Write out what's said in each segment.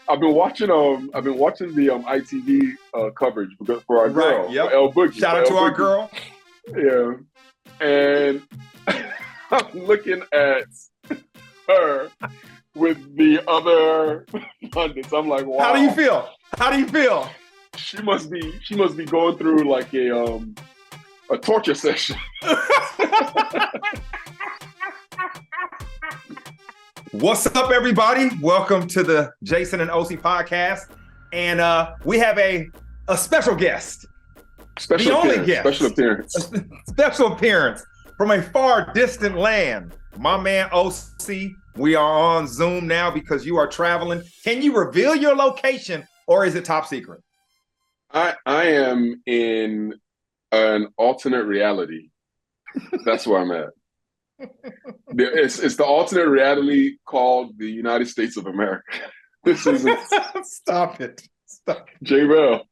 I've been watching the ITV coverage for our Right. girl, for Yep. El Boogie, Shout for out El to our Boogie. girl. Yeah. And I'm looking at her with the other pundits. I'm like, wow. How do you feel? How do you feel? She must be going through like a torture session. What's up, everybody? Welcome to the Jason and Osi podcast. And we have a special guest. Special appearance. Special appearance from a far distant land. My man Osi, we are on Zoom now because you are traveling. Can you reveal your location or is it top secret? I am in an alternate reality. That's where I'm at. It's the alternate reality called the United States of America. This isn't. Stop it. J-Bell,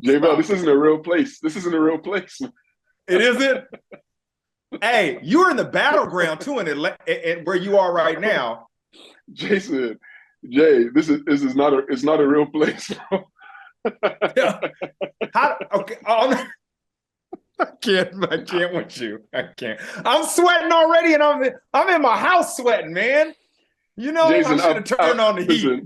this isn't a real place. This isn't a real place. It isn't? Hey, you're in the battleground too, in where you are right now. Jason, this is not a real place. Okay. I can't with you. I can't. I'm sweating already, and I'm in my house sweating, man. You know, Jason, I should have turned on the heat.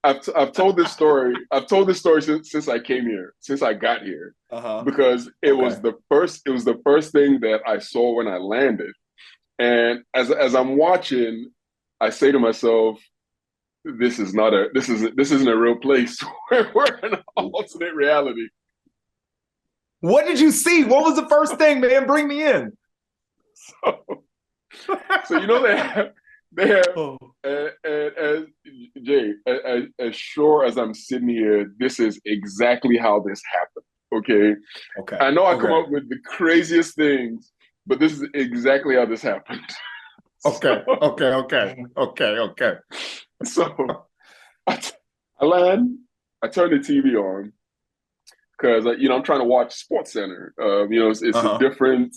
I've told this story. I've told this story since I came here, since I got here, because it was the first thing that I saw when I landed, and as I'm watching, I say to myself, this isn't a real place. We're in an alternate reality. What did you see? What was the first thing, man? Bring me in. So you know they have as sure as I'm sitting here, this is exactly how this happened. Okay. I know I come up with the craziest things, but this is exactly how this happened. Okay. So I land, I turn the TV on because I'm trying to watch SportsCenter. It's a different,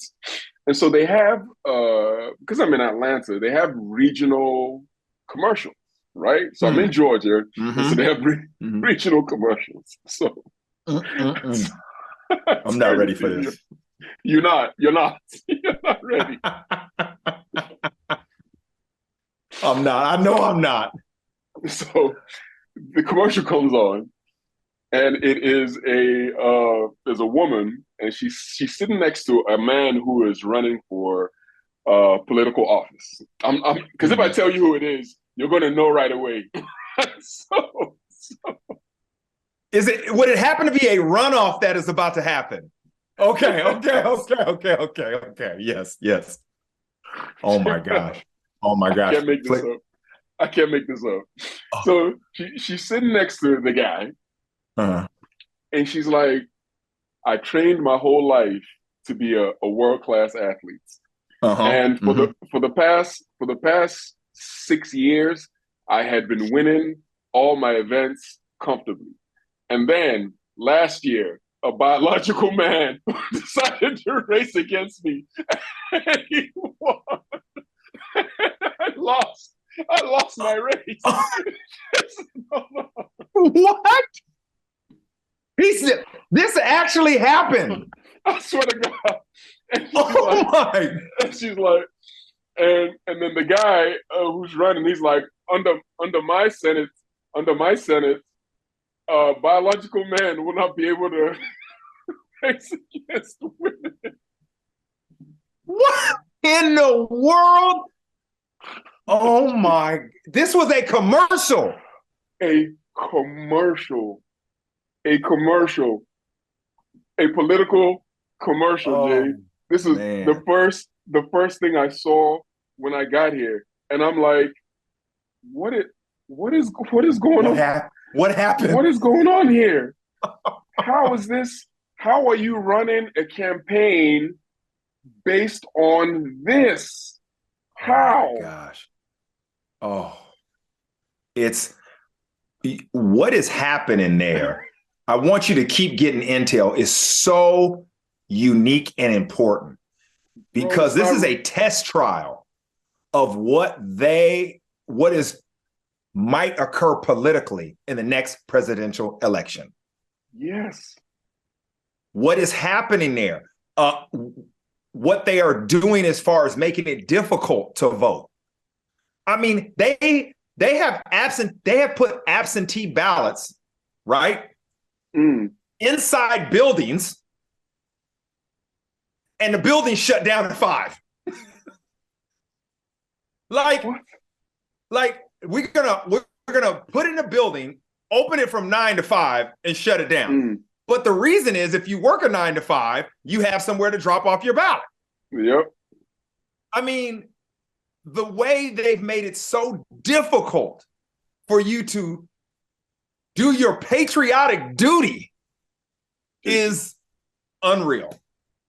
and so they have because I'm in Atlanta, they have regional commercials, right? So I'm in Georgia, so they have regional commercials. So I'm not ready for this. You're not ready. I'm not. I know I'm not. So the commercial comes on, and it is there's a woman, and she's sitting next to a man who is running for political office. Because if I tell you who it is, you're going to know right away. So would it happen to be a runoff that is about to happen? Okay. Yes. Oh my gosh. I can't make this up. So she's sitting next to the guy, and she's like, I trained my whole life to be a world-class athlete. And for the past 6 years, I had been winning all my events comfortably. And then last year, a biological man decided to race against me, and he won. I lost my race. What? This actually happened. I swear to God. And she's like, and then the guy who's running, he's like, under my Senate, biological man will not be able to race against women. What in the world? Oh my! This was a commercial. A political commercial, Jay. This is the first thing I saw when I got here, and I'm like, what is going on? What happened? What is going on here? How is this? How are you running a campaign based on this? How? Oh my gosh. Oh, what is happening there? I want you to keep getting intel. It's so unique and important because this is a test trial of what is might occur politically in the next presidential election. Yes. What is happening there? What they are doing as far as making it difficult to vote. I mean, they have put absentee ballots, right? Inside buildings, and the building shut down at 5. Like we're gonna put in a building, open it from 9 to 5, and shut it down. But the reason is, if you work a 9 to 5, you have somewhere to drop off your ballot. Yep. I mean, the way they've made it so difficult for you to do your patriotic duty is unreal.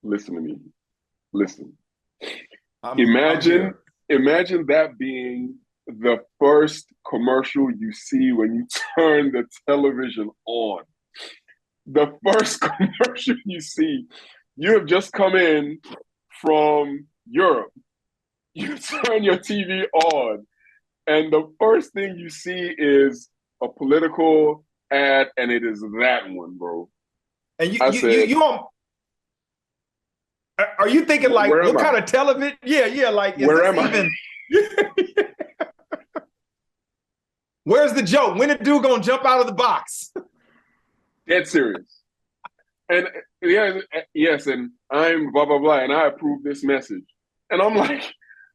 Listen to me. Listen. Imagine that being the first commercial you see when you turn the television on. The first commercial you see, you have just come in from Europe. You turn your TV on, and the first thing you see is a political ad, and it is that one, bro. And are you thinking like, what kind of television? Yeah, like, is where this am even? Where's the joke? When the dude gonna jump out of the box? Dead serious. And yes, and I'm blah blah blah, and I approve this message. And I'm like,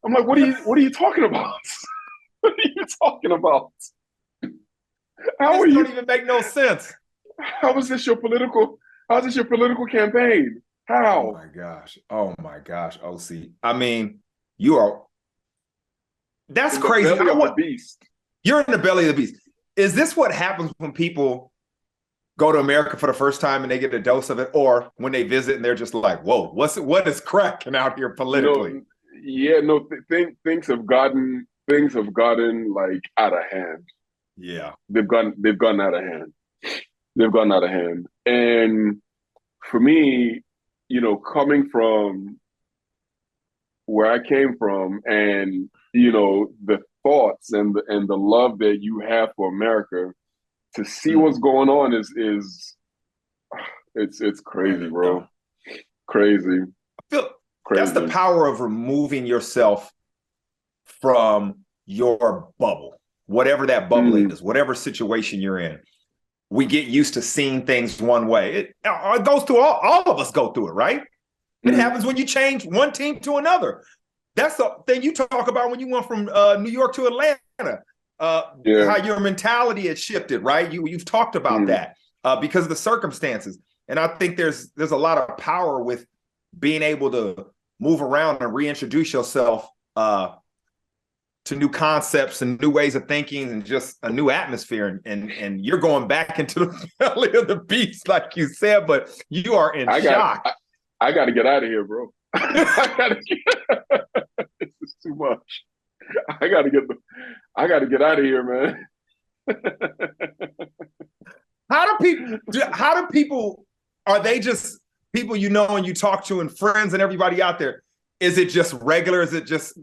what are you talking about? What are you talking about? This don't even make no sense. How is this your political campaign? How? Oh my gosh, Osi. I mean, that's crazy. The belly of the beast. You're in the belly of the beast. Is this what happens when people go to America for the first time and they get a dose of it, or when they visit and they're just like, whoa, what is cracking out here politically? Things have gotten like out of hand. Yeah. They've gotten out of hand. They've gotten out of hand. And for me, coming from where I came from, and the thoughts and the love that you have for America, to see what's going on is it's crazy, bro. Crazy. I feel crazy. That's the power of removing yourself from your bubble, whatever that bubble is, whatever situation you're in. We get used to seeing things one way. It goes through all of us go through it, right? It happens when you change one team to another. That's the thing you talk about when you went from New York to Atlanta. How your mentality has shifted, right? You've talked about that because of the circumstances. And I think there's a lot of power with being able to move around and reintroduce yourself to new concepts and new ways of thinking and just a new atmosphere. And you're going back into the belly of the beast, like you said, but you are in shock. I got to get out of here, bro. This is too much. I got to get out of here, man. How do people, are they just people you know and you talk to and friends and everybody out there? Is it just regular? Is it just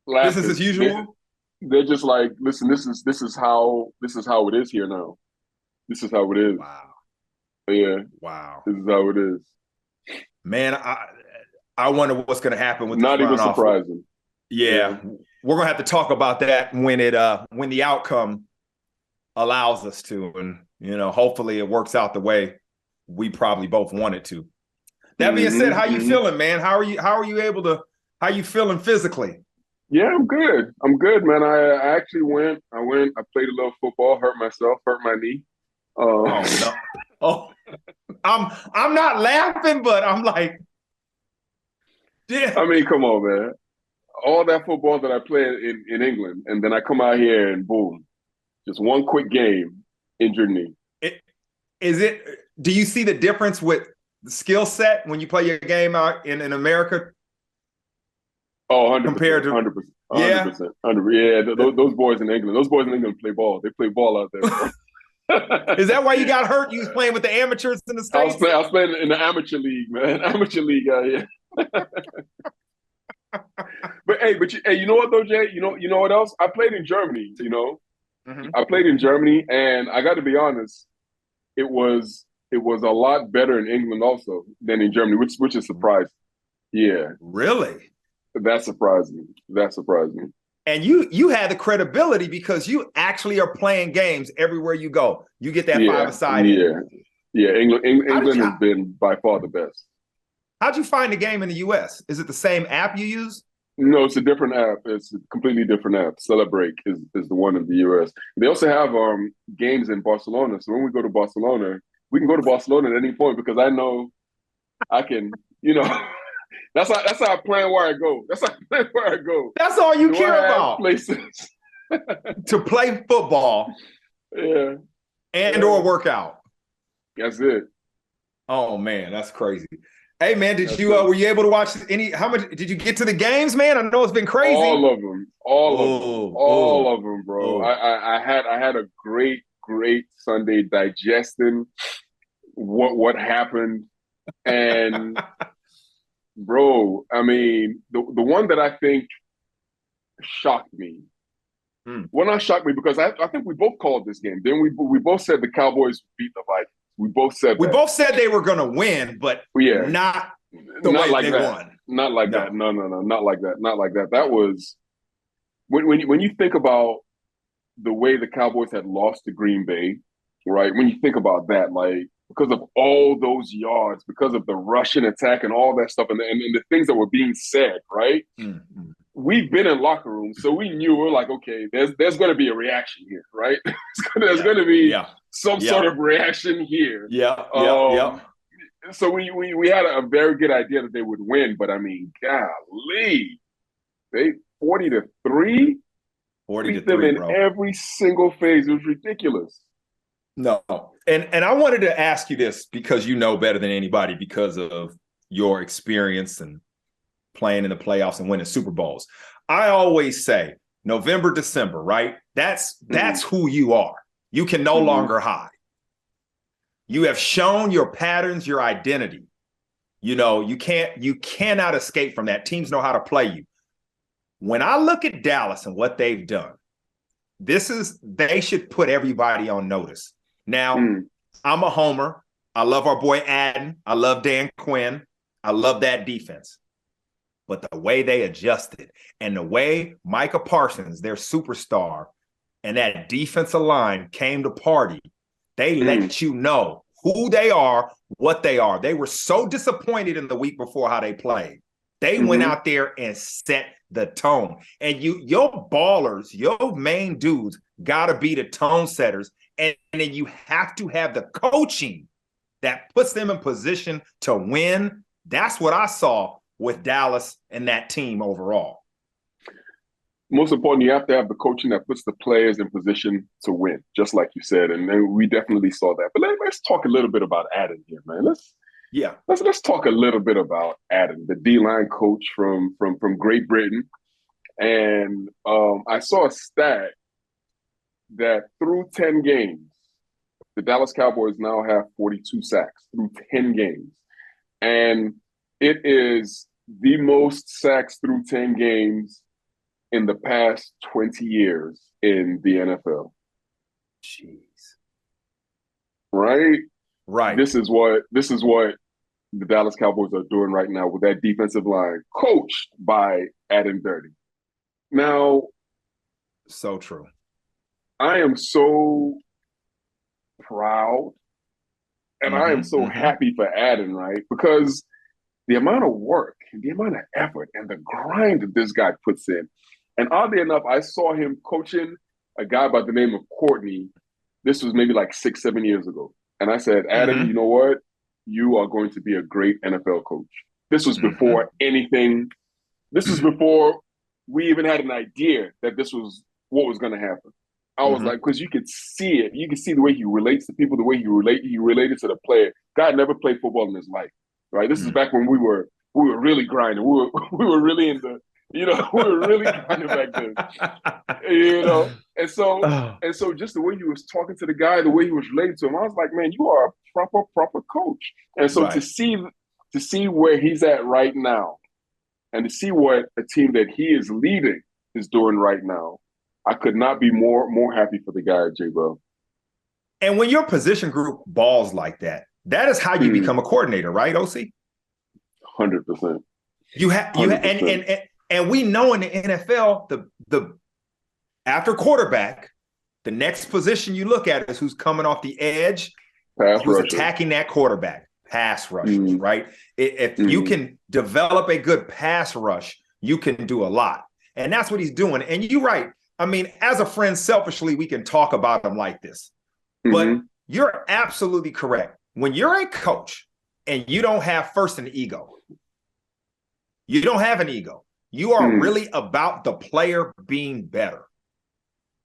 business as usual? They're just like, listen, this is how it is here now. This is how it is. Wow. Yeah. Wow. This is how it is. Man, I wonder what's going to happen with not even surprising. Yeah, we're going to have to talk about that when the outcome allows us to, and hopefully it works out the way we probably both want it to. That being said, how you feeling, man? How are you feeling physically? Yeah, I'm good, man. I actually went. I played a little football, hurt my knee. Oh no! I'm not laughing, but I'm like, yeah. I mean, come on, man. All that football that I played in England, and then I come out here and boom, just one quick game, injured knee. Do you see the difference with the skill set when you play your game out in America? Oh, 100%. Compared to 100%. 100%. 100%. Yeah, those boys in England play ball. They play ball out there. Is that why you got hurt? You was playing with the amateurs in the States? I was playing in the amateur league, man. Amateur league out here. But you know what though, Jay? You know what else? I played in Germany, I played in Germany, and I got to be honest, it was a lot better in England also than in Germany, which is surprising. Yeah. Really? That surprised me. That surprised me. And you had the credibility because you actually are playing games everywhere you go. You get that five-a-side in. Yeah. England has been by far the best. How'd you find the game in the US? Is it the same app you use? No, it's a different app. It's a completely different app. Celebrate is the one in the US. They also have games in Barcelona. So when we go to Barcelona, we can go to Barcelona at any point because I know I can, that's how I plan where I go. That's how I plan where I go. That's all you care about. Places to play football. Yeah. Or workout. That's it. Oh man, that's crazy. Hey man, were you able to watch how much did you get to the games, man? I know it's been crazy. All of them, all of them, bro. I had a great Sunday digesting what happened, and bro, I mean, the one that I think shocked me. Well, not shocked me because I think we both called this game. Then we both said the Cowboys beat the Vikings. We both said they were going to win, but not way like they that. Won. Not like that. No, not like that. Not like that. That was when you think about the way the Cowboys had lost to Green Bay, right? When you think about that, like because of all those yards, because of the Russian attack and all that stuff, and the things that were being said, right? Mm-hmm. We've been in locker rooms, so we knew we're like, okay, there's going to be a reaction here, right? There's going to be some sort of reaction here. So we had a very good idea that they would win, but I mean, golly, they 40-3, 40-3, in every single phase. It was ridiculous. No, and I wanted to ask you this because you know better than anybody because of your experience and playing in the playoffs and winning Super Bowls. I always say November, December, right? That's who you are. You can no longer hide. You have shown your patterns, your identity. You cannot escape from that. Teams know how to play you. When I look at Dallas and what they've done, they should put everybody on notice. Now, I'm a homer. I love our boy Adden. I love Dan Quinn. I love that defense. But the way they adjusted and the way Micah Parsons, their superstar, and that defensive line came to party, they let you know who they are, what they are. They were so disappointed in the week before how they played. They went out there and set the tone. And your ballers, your main dudes got to be the tone setters. And then you have to have the coaching that puts them in position to win. That's what I saw with Dallas and that team overall. Most important, you have to have the coaching that puts the players in position to win, just like you said. And then we definitely saw that. But let's talk a little bit about Adden here, man. Let's talk a little bit about Adden, the D-line coach from Great Britain. And I saw a stat that through 10 games, the Dallas Cowboys now have 42 sacks through 10 games. And it is the most sacks through 10 games in the past 20 years in the NFL. Jeez. Right? Right. This is what the Dallas Cowboys are doing right now with that defensive line, coached by Adden Dirty. Now, so true. I am so proud and I am so happy for Adden, right? Because the amount of work, the amount of effort, and the grind that this guy puts in. And oddly enough, I saw him coaching a guy by the name of Courtney. This was maybe like 6-7 years ago. And I said, Adden, you know what? You are going to be a great NFL coach. This was before anything. This was before we even had an idea that this was what was going to happen. I was like, because you could see it. You could see the way he relates to people, the way he related to the player. Guy never played football in his life. Right, this is back when we were really grinding. We were really in the, we were really grinding back then. And so just the way he was talking to the guy, the way he was relating to him, I was like, man, you are a proper coach. And so to see where he's at right now, and to see what a team that he is leading is doing right now, I could not be more happy for the guy, J-Bo. And when your position group balls like that, that is how you become a coordinator, right, OC? 100%. And we know in the NFL, the after quarterback, the next position you look at is who's coming off the edge, who's attacking that quarterback. Pass rushers, right? If you can develop a good pass rush, you can do a lot. And that's what he's doing. And you're right. I mean, as a friend, selfishly, we can talk about him like this. But you're absolutely correct. When you're a coach and you don't have first an ego, you don't have an ego. You are really about the player being better.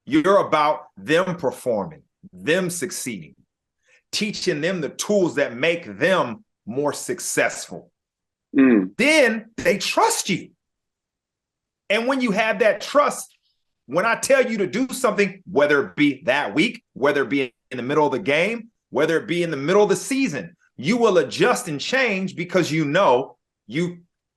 You're about them performing, them succeeding, teaching them the tools that make them more successful. Then they trust you. And when you have that trust, when I tell you to do something, whether it be that week, whether it be in the middle of the game, whether it be in the middle of the season, you will adjust and change because you know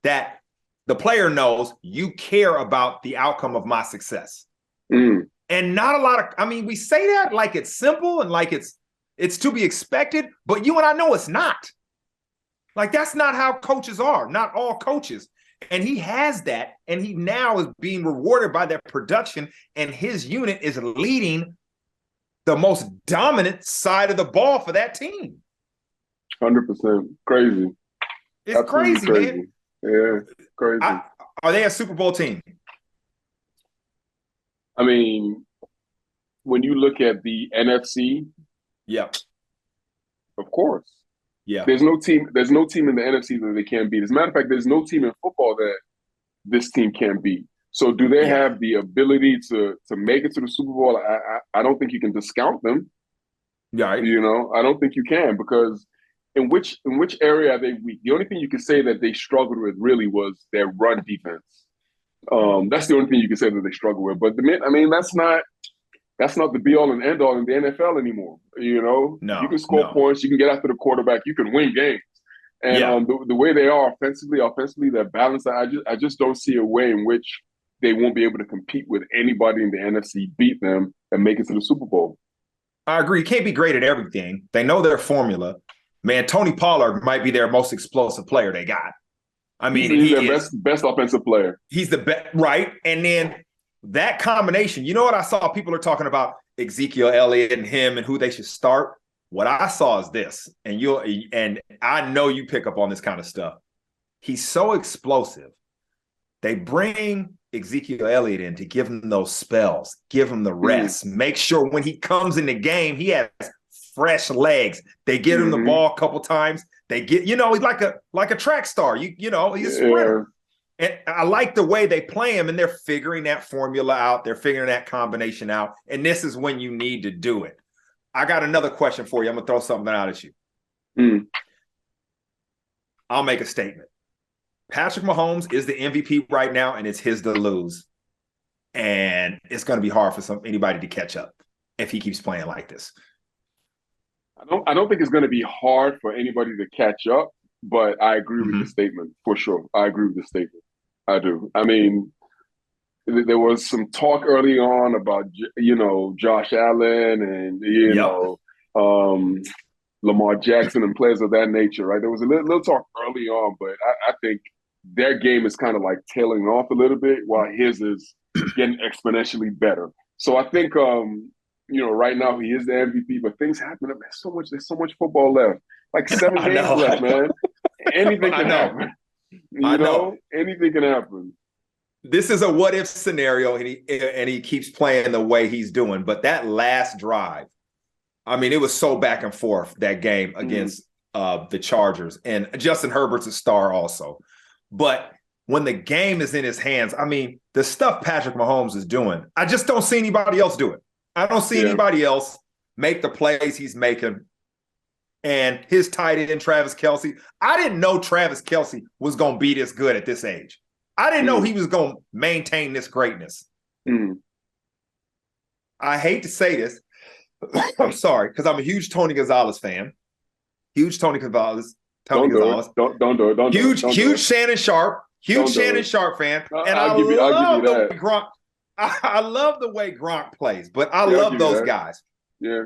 that the player knows you care about the outcome of my success. And not a lot of, I mean, we say that like it's simple and like it's to be expected, but you and I know it's not. Like, that's not how coaches are, not all coaches. And he has that, and he now is being rewarded by that production, and his unit is leading the most dominant side of the ball for that team. 100%. Crazy. It's crazy, man. Yeah, crazy. Are they a Super Bowl team? I mean, when you look at the NFC, yeah, of course. Yeah. There's no team in the NFC that they can't beat. As a matter of fact, there's no team in football that this team can't beat. So do they have the ability to make it to the Super Bowl? I don't think you can discount them. Yeah. You know, I don't think you can, because in which area are they weak? The only thing you can say that they struggled with really was their run defense. That's the only thing you can say that they struggle with. But that's not the be all and end all in the NFL anymore. You know, you can score points, you can get after the quarterback, you can win games. And the way they are offensively, they're balanced. I just don't see a way in which they won't be able to compete with anybody in the NFC, beat them, and make it to the Super Bowl. I agree. You can't be great at everything. They know their formula. Man, Tony Pollard might be their most explosive player they got. I mean, he's their best offensive player. He's the best, right? And then that combination, you know what I saw? People are talking about Ezekiel Elliott and him and who they should start. What I saw is this, and I know you pick up on this kind of stuff. He's so explosive. They bring Ezekiel Elliott in to give him those spells, give him the rest, make sure when he comes in the game, he has fresh legs. They get him the ball a couple times. They get, he's like a track star. He's a sprinter. And I like the way they play him, and they're figuring that formula out. They're figuring that combination out. And this is when you need to do it. I got another question for you. I'm going to throw something out at you. I'll make a statement. Patrick Mahomes is the MVP right now, and it's his to lose. And it's going to be hard for anybody to catch up if he keeps playing like this. I don't think it's going to be hard for anybody to catch up, but I agree with the statement for sure. I agree with the statement. I do. I mean, there was some talk early on about, Josh Allen and, Lamar Jackson and players of that nature, right? There was a little talk early on, but I think their game is kind of like tailing off a little bit while his is getting exponentially better. So I think, right now he is the MVP, but things happen. There's so much football left. Like 7 games left, man. Anything can happen. Anything can happen. This is a what-if scenario, and he keeps playing the way he's doing. But that last drive, I mean, it was so back and forth, that game against the Chargers. And Justin Herbert's a star also. But when the game is in his hands, I mean, the stuff Patrick Mahomes is doing, I just don't see anybody else do it. I don't see anybody else make the plays he's making. And his tight end, Travis Kelce, I didn't know Travis Kelce was going to be this good at this age. I didn't know he was going to maintain this greatness. I hate to say this. I'm sorry, because I'm a huge Tony Gonzalez fan. Huge Tony Gonzalez. Don't do it. Huge Shannon Sharp. Huge Shannon Sharp fan. And I'll give you that. I love the way Gronk plays, but I love those guys. Yeah.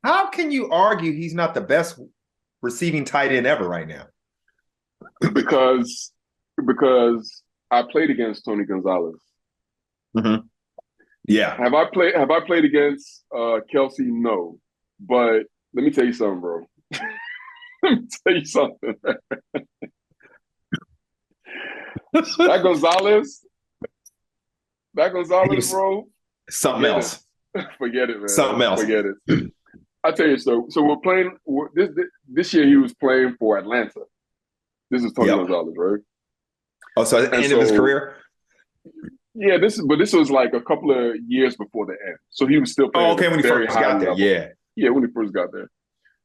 How can you argue he's not the best receiving tight end ever right now? Because I played against Tony Gonzalez. Mm-hmm. Yeah. Have I played against Kelsey? No. But let me tell you something, bro. Let me tell you something. That Gonzalez, bro. Something else. Forget it, man. Something else. Forget it. I tell you, so we're playing this year. He was playing for Atlanta. This is Tony Gonzalez, right? Oh, so at the end of his career? Yeah, this was like a couple of years before the end. So he was still playing. Oh, okay, when he first got there, yeah, when he first got there.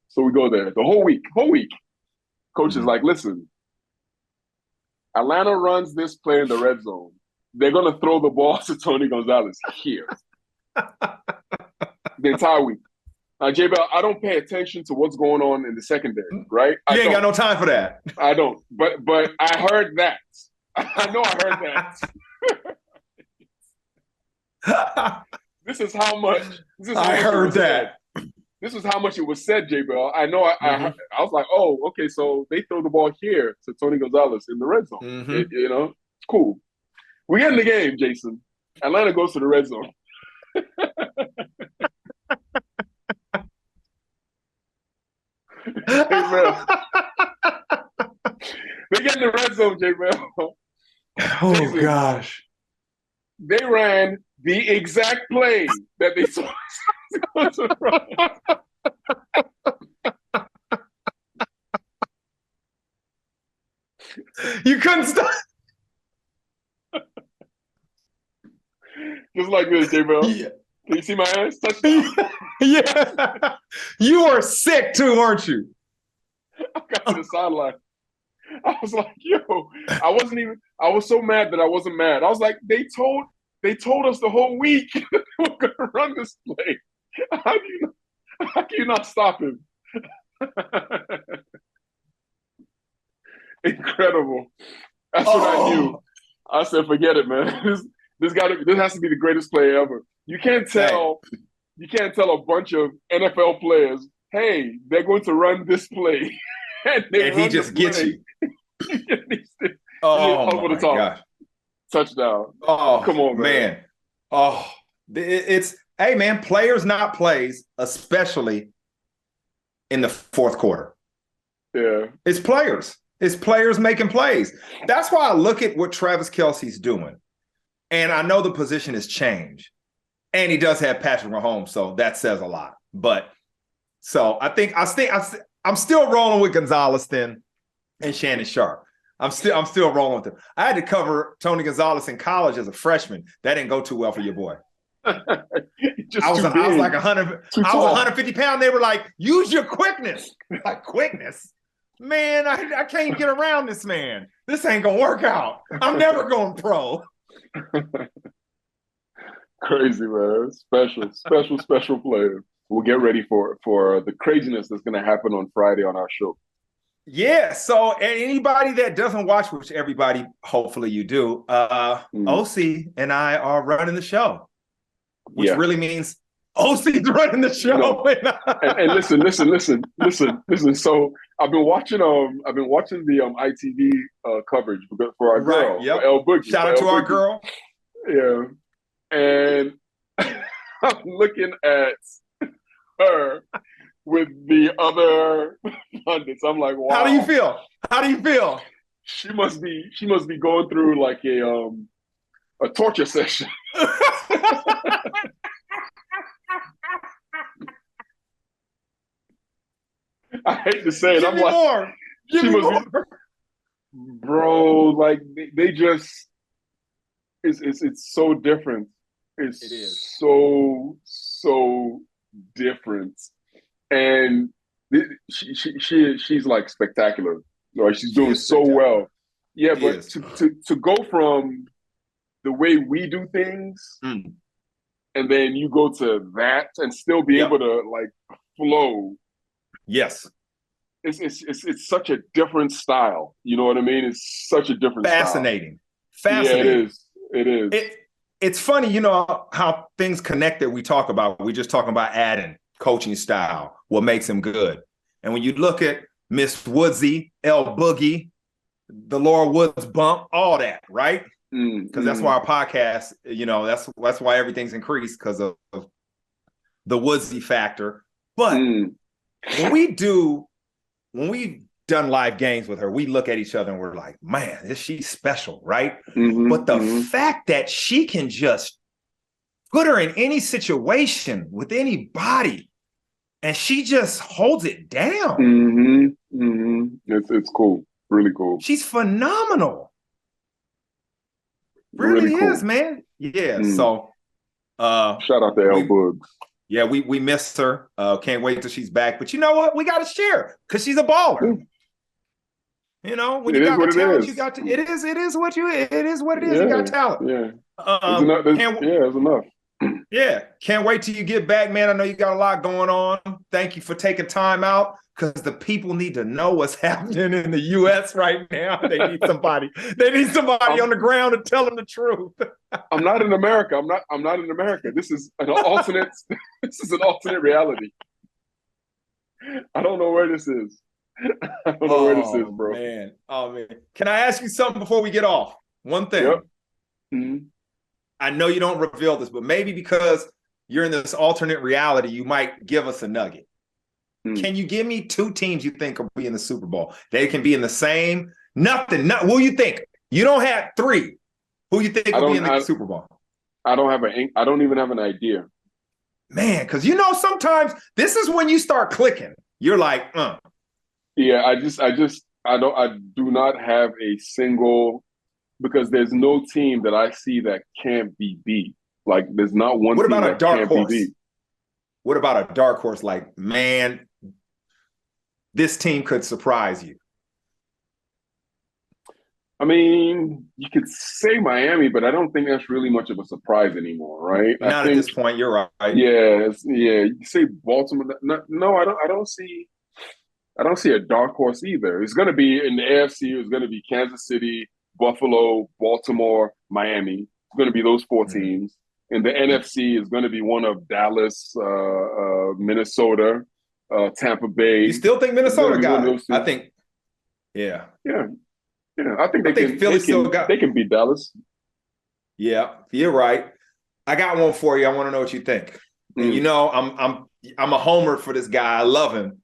So we go there the whole week. Coach is like, listen, Atlanta runs this play in the red zone. They're gonna throw the ball to Tony Gonzalez here the entire week. Now, J-Bell, I don't pay attention to what's going on in the secondary, right? You ain't got no time for that. I don't. But I heard that. I know I heard that. This is how much. I heard that. This is how much it was said, J-Bell. I know. I was like, oh, okay. So they throw the ball here to Tony Gonzalez in the red zone. You know, it's cool. We get in the game, Jason. Atlanta goes to the red zone. They get in the red zone, J-Bell. Oh, gosh. They ran the exact play that they saw. You couldn't stop. Just like this, J-Bell. Yeah. Can you see my ass? Touchdown. Yeah. You are sick too, aren't you? I got to the sideline. I was like, yo, I was so mad that I wasn't mad. I was like, they told us the whole week that they were going to run this play. How can you not stop him? Incredible. That's what I knew. I said, forget it, man. This has to be the greatest play ever. You can't tell a bunch of NFL players, hey, they're going to run this play. and he just gets you. Over the top. Gosh. Touchdown. Oh, come on, man. Oh, it's hey, man, players not plays, especially in the fourth quarter. Yeah. It's players. It's players making plays. That's why I look at what Travis Kelce's doing. And I know the position has changed. And he does have Patrick Mahomes, so that says a lot. But so I think I'm still rolling with Gonzalez then and Shannon Sharp. I'm still rolling with him. I had to cover Tony Gonzalez in college as a freshman. That didn't go too well for your boy. I was like 150 pounds. They were like, use your quickness. Like, quickness? Man, I can't get around this man. This ain't gonna work out. I'm never going pro. Crazy, man. Special player. We'll get ready for the craziness that's going to happen on Friday on our show. Yeah, so anybody that doesn't watch, which everybody, hopefully you do, Osi and I are running the show, which really means Osi's running the show. No. and listen. So I've been watching the ITV coverage for our girl, for El Boogie. Shout out to our girl. Yeah, and I'm looking at her with the other pundits. I'm like, wow. How do you feel? She must be going through like a torture session. I hate to say it. Give me more. Bro, like they just it's so different. It is so different. And she's like spectacular. Right? She's doing so well. Yeah, but to go from the way we do things and then you go to that and still be able to like flow. Yes. It's such a different style. You know what I mean? It's such a different Fascinating. Fascinating. Yeah, it is. It is. It's funny, you know, how things connect that we talk about. We're just talking about Adden, coaching style, what makes him good. And when you look at Miss Woodsy, L Boogie, the Laura Woods bump, all that, right? Because that's why our podcast, you know, that's why everything's increased, because of the Woodsy factor. But when we've done live games with her, we look at each other and we're like, man, is she special, right? But the fact that she can just put her in any situation with anybody and she just holds it down. It's cool. Really cool. She's phenomenal. Really cool. Is, man. Yeah. So shout out to L Bugs. Yeah, we missed her. Can't wait till she's back. But you know what? We got to share because she's a baller. You know, when you got the talent, you got to. It is what it is. You got talent. Yeah. It's enough. Yeah. Can't wait till you get back, man. I know you got a lot going on. Thank you for taking time out, because the people need to know what's happening in the U.S. right now. They need somebody. On the ground to tell them the truth. I'm not in America. I'm not in America. This is an alternate. This is an alternate reality. I don't know where this is. I don't know where this is, bro. Man. Oh man. Can I ask you something before we get off? One thing. Yep. I know you don't reveal this, but maybe because you're in this alternate reality, you might give us a nugget. Can you give me 2 teams you think will be in the Super Bowl? They can be in the same. Who you think? You don't have 3. Who you think will be in the Super Bowl? I don't even have an idea. Man, because you know sometimes this is when you start clicking. You're like, Yeah, I do not have a single, because there's no team that I see that can't be beat. Like, there's not one team that can't be beat. What about a dark horse? Like, man, this team could surprise you. I mean, you could say Miami, but I don't think that's really much of a surprise anymore, right? Not at this point. You're right. Yeah. You say Baltimore. No, I don't see a dark horse either. It's going to be in the AFC. It's going to be Kansas City, Buffalo, Baltimore, Miami. It's going to be those 4 teams. In the NFC is going to be one of Dallas, Minnesota, Tampa Bay. You still think Minnesota got it? I think. Yeah. I think they can beat Dallas. Yeah, you're right. I got one for you. I want to know what you think. And you know, I'm a homer for this guy. I love him.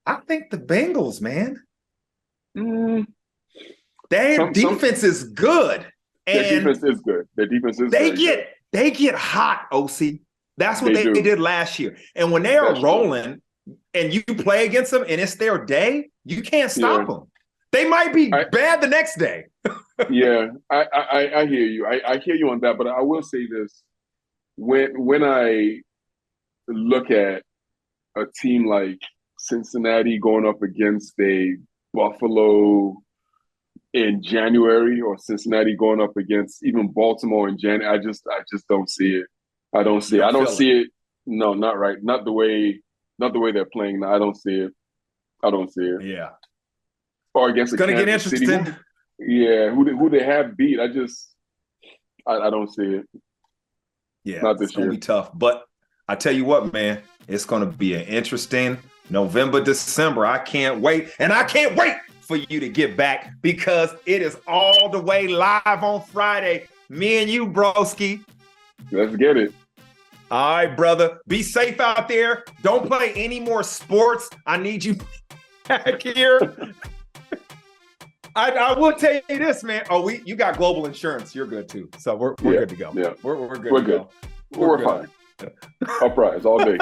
I think the Bengals, man. Their defense is good. Their defense is good. They get hot, Osi. That's what they did last year. And when they are rolling and you play against them and it's their day, you can't stop them. They might be bad the next day. Yeah, I hear you. I hear you on that. But I will say this. When I look at a team like Cincinnati going up against a Buffalo in January, or Cincinnati going up against even Baltimore in January, I just don't see it. I don't see it. No, not right. Not the way they're playing now. I don't see it. Yeah. Or against it's going to get interesting. City. Yeah, who they have beat. I don't see it. Yeah, not this it's going year. to be tough. But I tell you what, man, it's going to be an interesting November, December. I can't wait. And I can't wait for you to get back, because it is all the way live on Friday. Me and you, broski. Let's get it. All right, brother. Be safe out there. Don't play any more sports. I need you back here. I will tell you this, man. You got global insurance. You're good too. So we're good to go. Yeah. We're good. We're good. We're fine. Uprise all day.